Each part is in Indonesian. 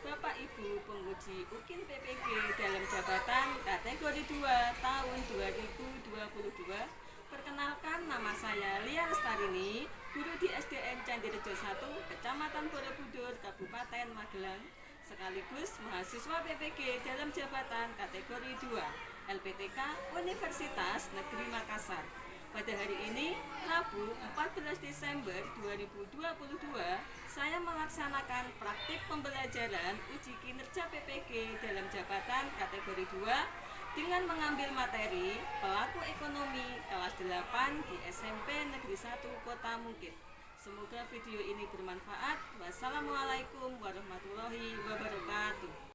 Bapak Ibu penguji UKIN PPG dalam jabatan kategori 2 tahun 2022. Perkenalkan, nama saya Lia Lestarini, guru di SDN Candirejo 1, Kecamatan Borobudur, Kabupaten Magelang, sekaligus mahasiswa PPG dalam jabatan kategori 2 LPTK Universitas Negeri Makassar. Pada hari ini, Rabu 14 Desember 2022, saya melaksanakan praktik pembelajaran uji kinerja PPG dalam jabatan kategori 2 dengan mengambil materi pelaku ekonomi kelas 8 di SMP Negeri 1 Kota Mungkit. Semoga video ini bermanfaat. Wassalamualaikum warahmatullahi wabarakatuh.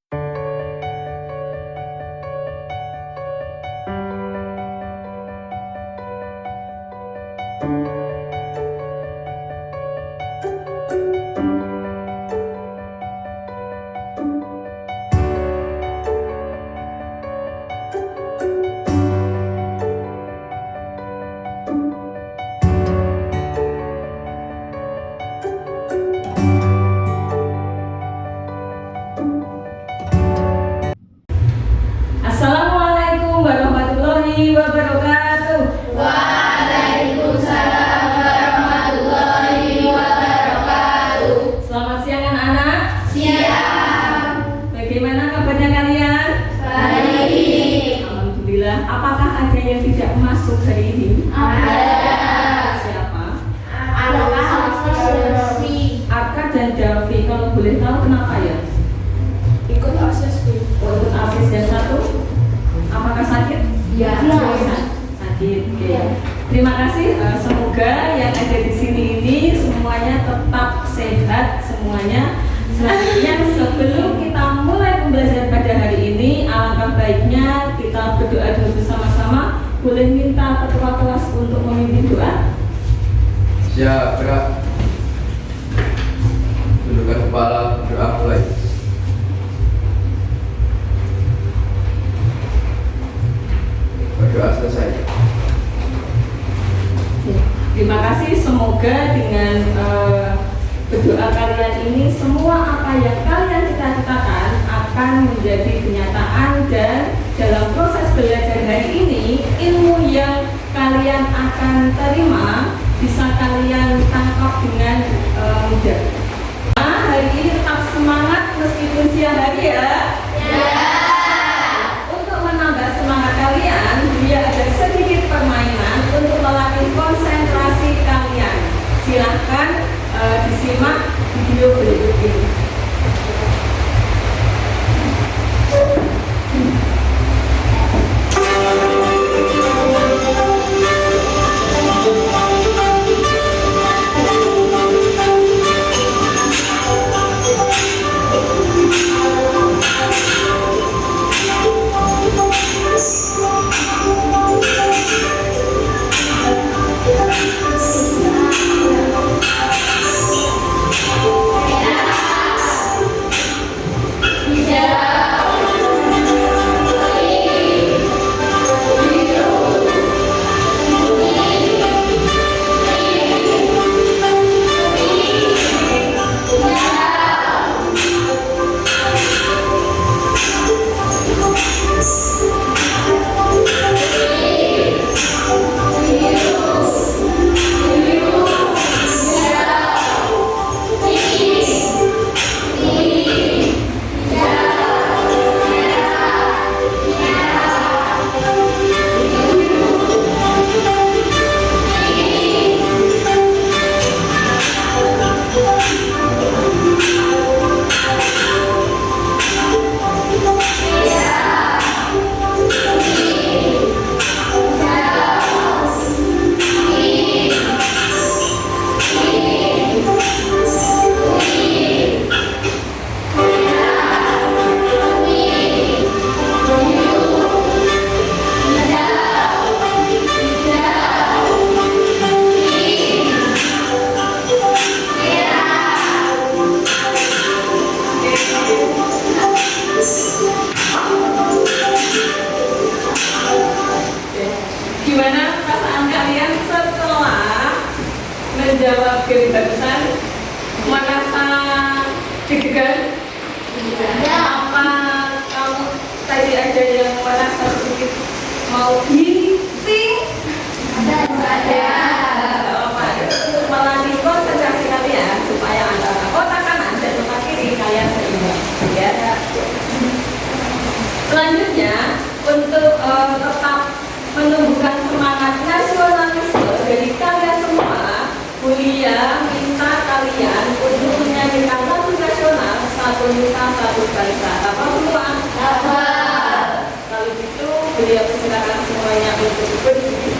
Assalamualaikum warahmatullahi wabarakatuh. Waalaikumsalam warahmatullahi wabarakatuh. Selamat siang anak-anak. Siang. Bagaimana kabarnya kalian? Baik. Alhamdulillah. Apakah ada yang tidak masuk hari ini? Ada. Siapa? Arka Arka dan Davi. Kalau boleh tahu kenapa ya? ikut OSIS. Untuk ASIS yang satu, apakah sakit? Ya. Sakit. Oke. Terima kasih. Semoga yang ada di sini ini semuanya tetap sehat semuanya. Selanjutnya, sebelum kita mulai pembelajaran pada hari ini, alangkah baiknya kita berdoa dulu bersama-sama. Boleh minta ketua kelas untuk memimpin doa? Siap, gerak. Tundukkan kepala, doa mulai. Berdoa selesai. Terima kasih. Semoga dengan berdoa kalian ini semua apa yang kalian cita-citakan akan menjadi kenyataan, dan dalam proses belajar hari ini ilmu yang kalian akan terima bisa kalian tangkap dengan mudah. Hari ini tetap semangat meskipun siang hari ya. Untuk menambah semangat kalian, dia ada sedikit permainan untuk melatih konsentrasi kalian. Silahkan disimak video berikut ini. menjawab game barusan, merasa deg-degan? Selanjutnya, untuk tetap menumbuhkan semangat nasionalisme dari kalian semua, Bulia minta kalian untuk menyanyikan lagu nasional Satu Nusa Satu Bangsa. Apa semua? Kalau gitu, Bulia persilakan semuanya untuk berdiri.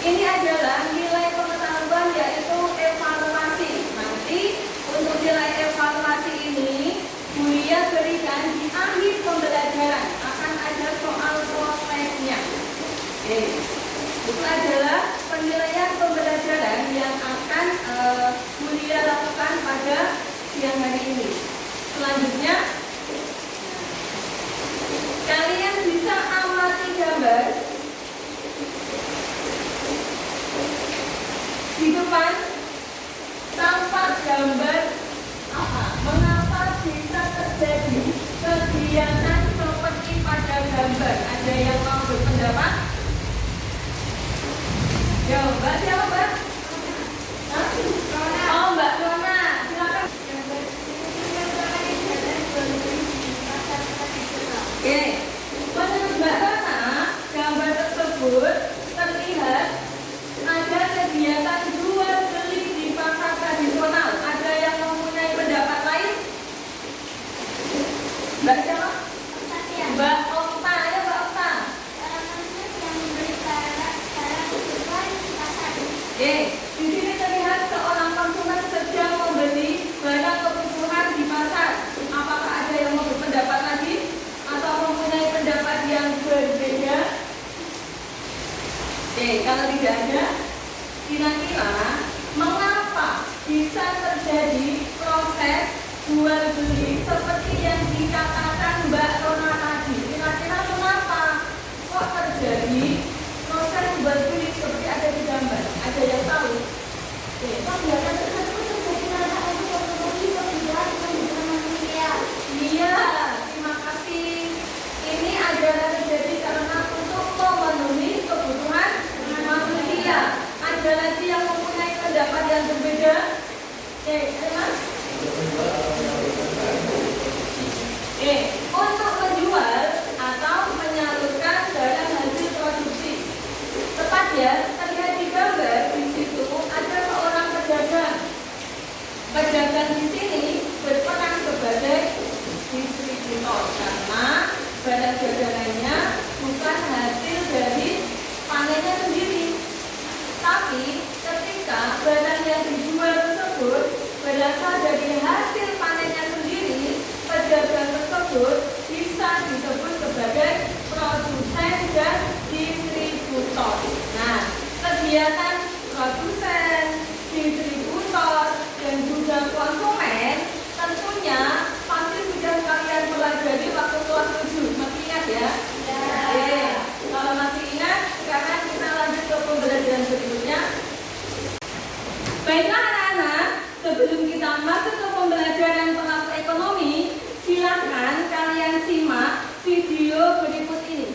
Ini adalah nilai pengetahuan, yaitu evaluasi. Nanti untuk nilai evaluasi ini Bulia berikan di akhir pembelajaran, akan ada soal prosesnya. Oke. Itu adalah penilaian pembelajaran yang akan Bulia lakukan pada siang hari ini. Selanjutnya, kalian bisa amati gambar di depan. Tampak gambar apa? Mengapa bisa terjadi kegiatan seperti pada gambar? Ada yang mau berpendapat? Ya, Mbak siapa, Mbak? Oh, Mbak Rona, silakan. Oke, menurut Mbak Rona, gambar tersebut terlihat ada kegiatan jual beli di pasar tradisional. Ada yang mau kalau tidak ada, kira-kira mengapa bisa terjadi proses jual beli seperti yang dikatakan Mbak Rona tadi? Kira-kira mengapa kok terjadi proses jual beli seperti ada di gambar? Ada yang tahu? Iya, terima kasih. Ini adalah terjadi karena untuk memenuhi kebutuhan manusia. Ada lagi yang mempunyai pendapat yang berbeda? Mas. Untuk menjual atau menyalurkan barang hasil produksi. Tepat ya, terlihat di gambar di situ ada seorang pedagang. Pedagang di sini berperan sebagai distributor karena barang dagangannya bukan hasil dari panennya sendiri. Tapi ketika barang yang dijual tersebut berasal dari hasil panennya sendiri, pedagang tersebut bisa disebut sebagai produsen dan distributor. Nah, kegiatan produsen, distributor, dan juga konsumen tentunya pasti sudah kalian pelajari waktu kelas 7. Masih ingat ya? Oke. Kalau masih ingat, sekarang kita lanjut ke pembelajaran berikutnya. Baiklah anak-anak, sebelum kita masuk ke pembelajaran pelaku ekonomi, silakan kalian simak video berikut ini.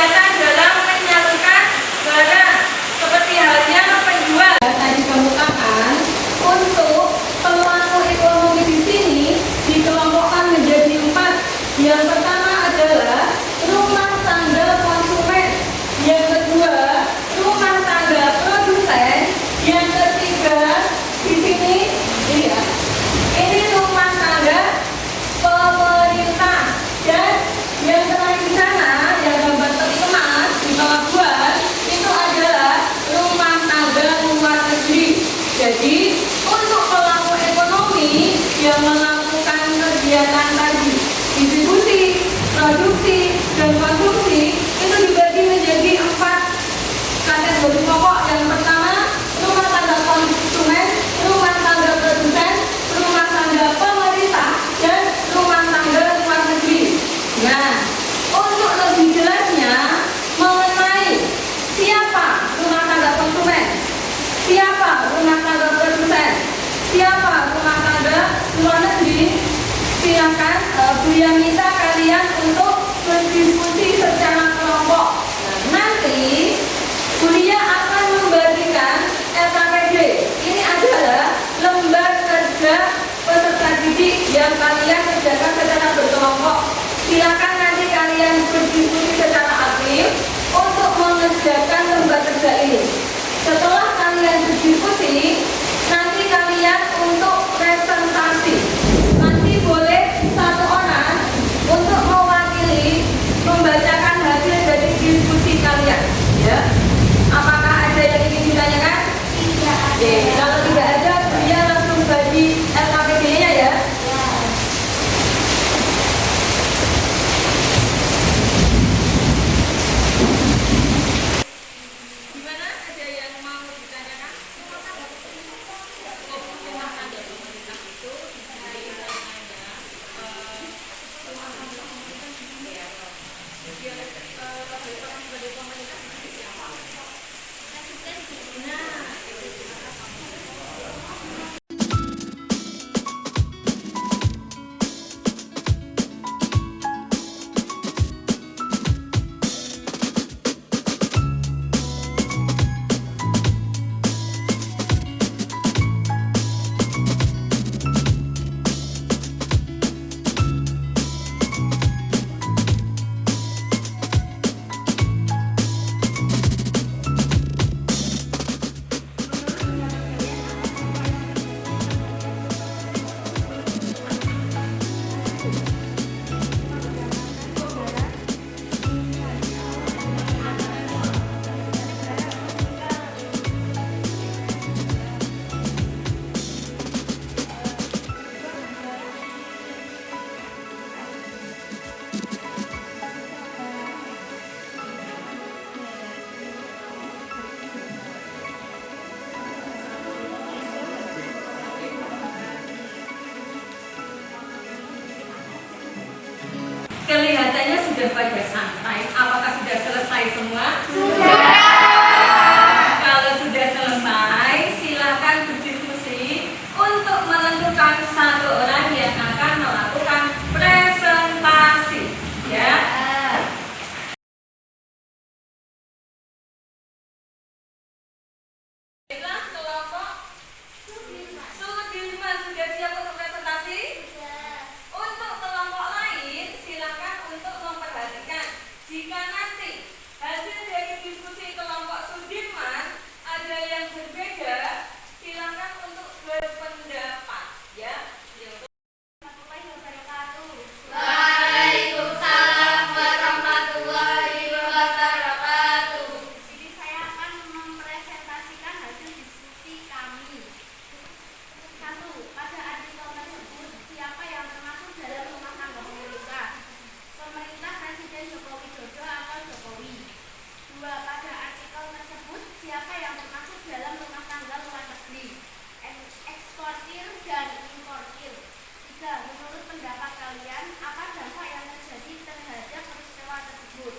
kegiatan dalam menyalurkan barang seperti halnya penjual. Tadi kemukakan untuk pelaku ekonomi di sini dikelompokkan menjadi 4. Yang pertama adalah rumah tangga konsumen, yang kedua rumah tangga produsen, yang ketiga di sini ini ya, ini rumah tangga pemerintah, dan yang terakhir di sana yang gambar terkemas di bawah buah itu adalah rumah tangga luar negeri. Jadi untuk pelaku ekonomi yang melakukan kegiatan tadi, distribusi, produksi, dan konsumsi, itu dibagi menjadi 4 kategori pokok. Yang pertama, rumah tangga konsumen, rumah tangga produsen, rumah tangga pemerintah, dan rumah tangga luar negeri. Nah, untuk lebih jelasnya mengenai siapa rumah tangga konsumen, siapa rumah tangga produsen, siapa rumah tangga luar negeri, silakan Buya minta kalian untuk berdiskusi secara kelompok. Nah, nanti Buya akan membagikan LKPD. Ini adalah lembar kerja peserta didik yang kalian kerjakan secara berkelompok. Silakan nanti kalian berdiskusi secara aktif untuk mengerjakan lembar kerja ini. Setelah kalian berdiskusi, nanti kalian untuk presentasi. Nanti boleh 1 orang untuk mewakili membacakan hasil dari diskusi kalian. Ya, apakah ada yang ingin ditanyakan? Tidak Oke, kalau tidak ada, Buya langsung bagi LKPD-nya ya. Gimana? Ada yang mau ditanyakan? Rumah tangga pemerintah itu dari misalnya rumah tangga pemerintah ya. Dia orang sebagai pemerintah seperti siapa? Nah, Kelihatannya sudah pada santai. Apakah sudah selesai semua? Kalau sudah selesai, silakan berdiskusi untuk menentukan 1 orang yang akan melakukan presentasi. Ya. Baiklah, kelompok Sudirman sudah siap untuk presentasi? Untuk kelompok lain, silakan untuk memperhatikan. Jika nanti hasil dari diskusi kelompok Sudirman ada yang berbeda, silakan untuk berpendapat. Ya. Waalaikumsalam warahmatullahi wabarakatuh. Di sini saya akan mempresentasikan hasil diskusi kami. 1. Pada artikel tersebut, siapa yang termasuk dalam rumah tangga pemerintah? Pemerintah Presiden Joko Widodo atau Jokowi. 2. Pada artikel tersebut, siapa yang termasuk dalam rumah tangga luar negeri? Eksportir dan importir. 3. Menurut pendapat kalian, apa dampak yang terjadi terhadap peristiwa tersebut?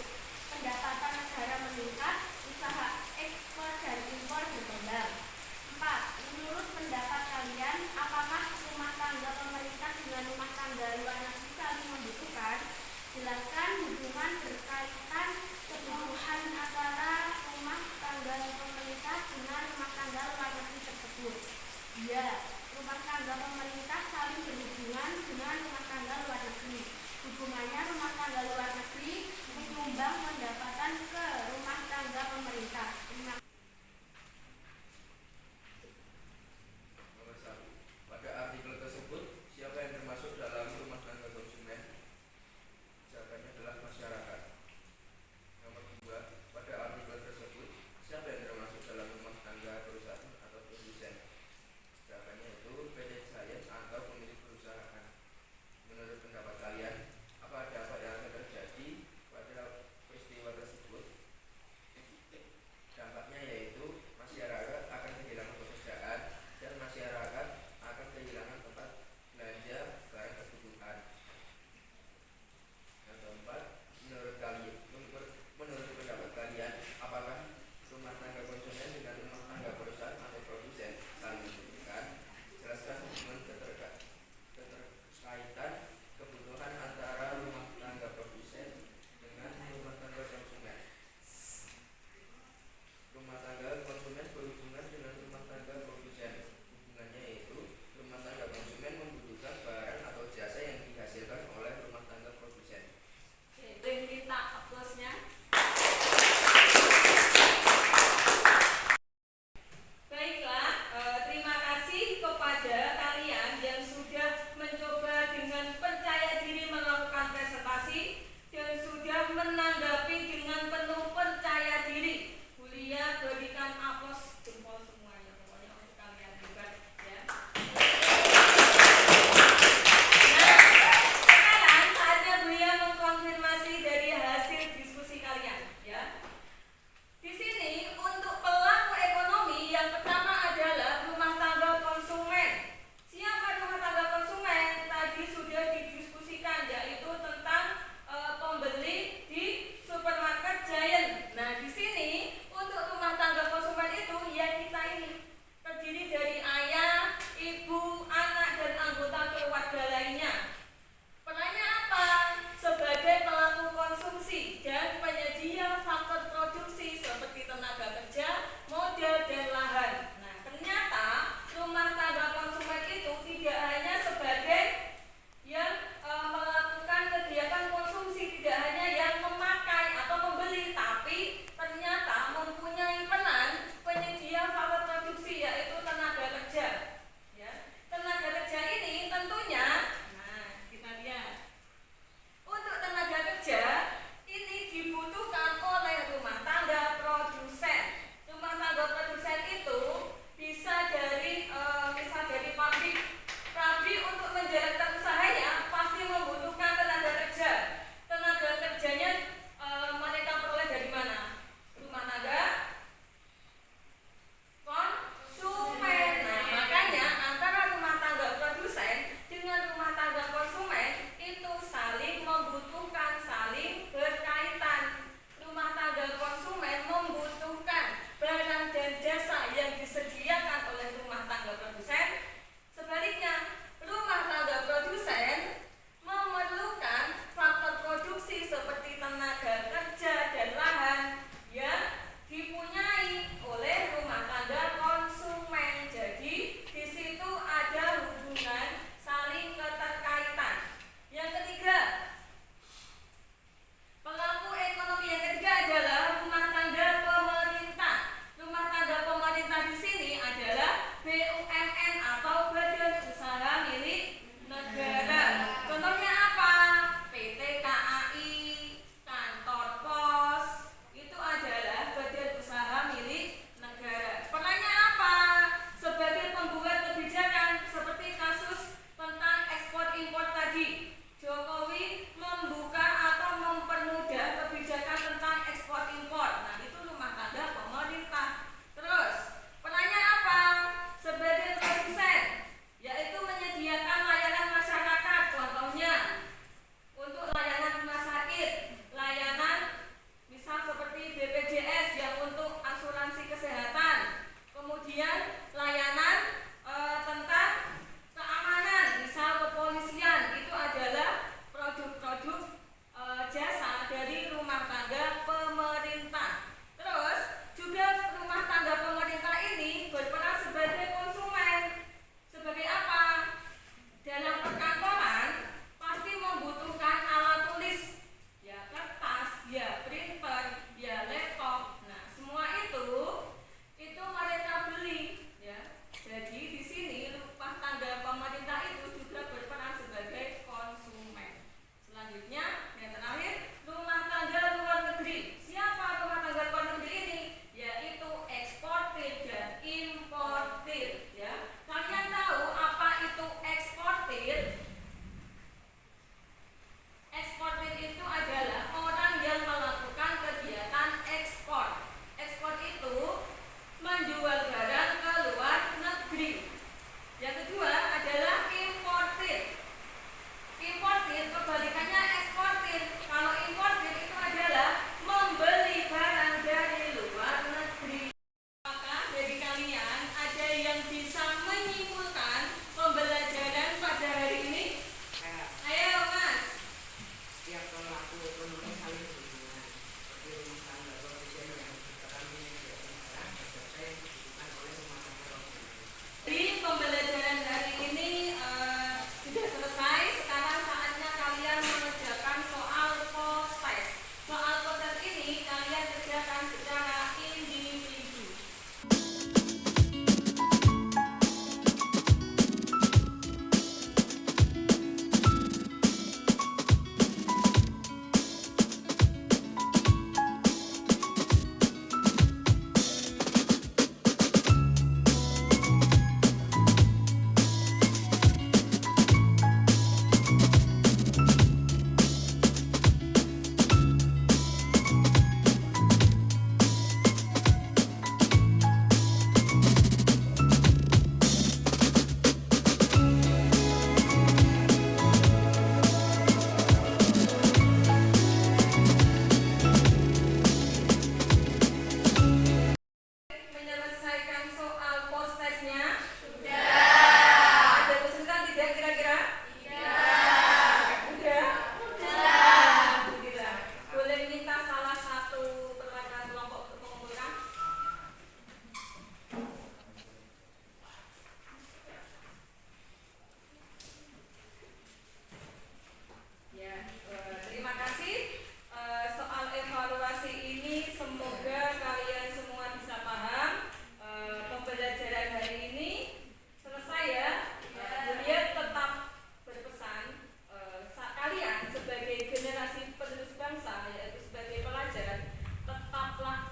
Pendapatan negara meningkat, usaha ekspor dan impor berkembang. 4. Menurut pendapat kalian, apakah rumah tangga pemerintah dengan rumah tangga luar negeri saling membutuhkan? Jelaskan hubungan berkaitan kebutuhan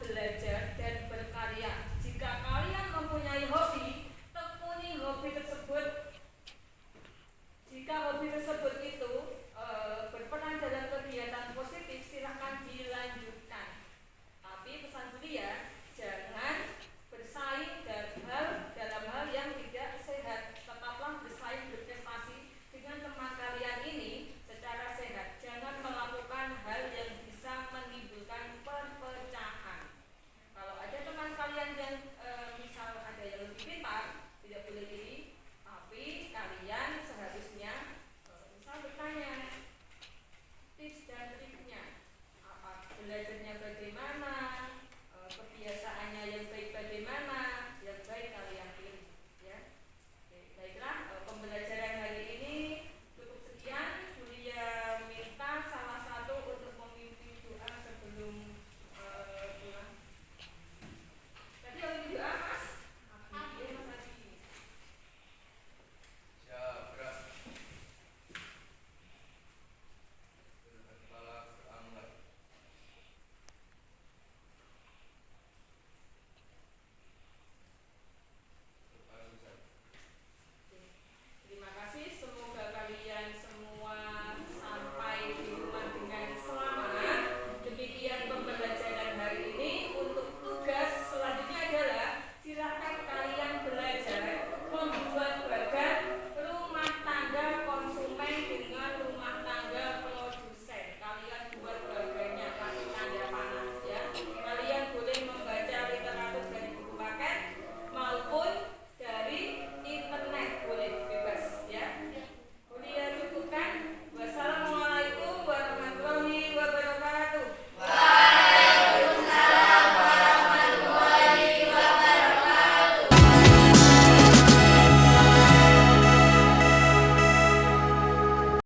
belajar dan berkarya. Jika kalian mempunyai hobi, tekuni hobi tersebut. Jika hobi tersebut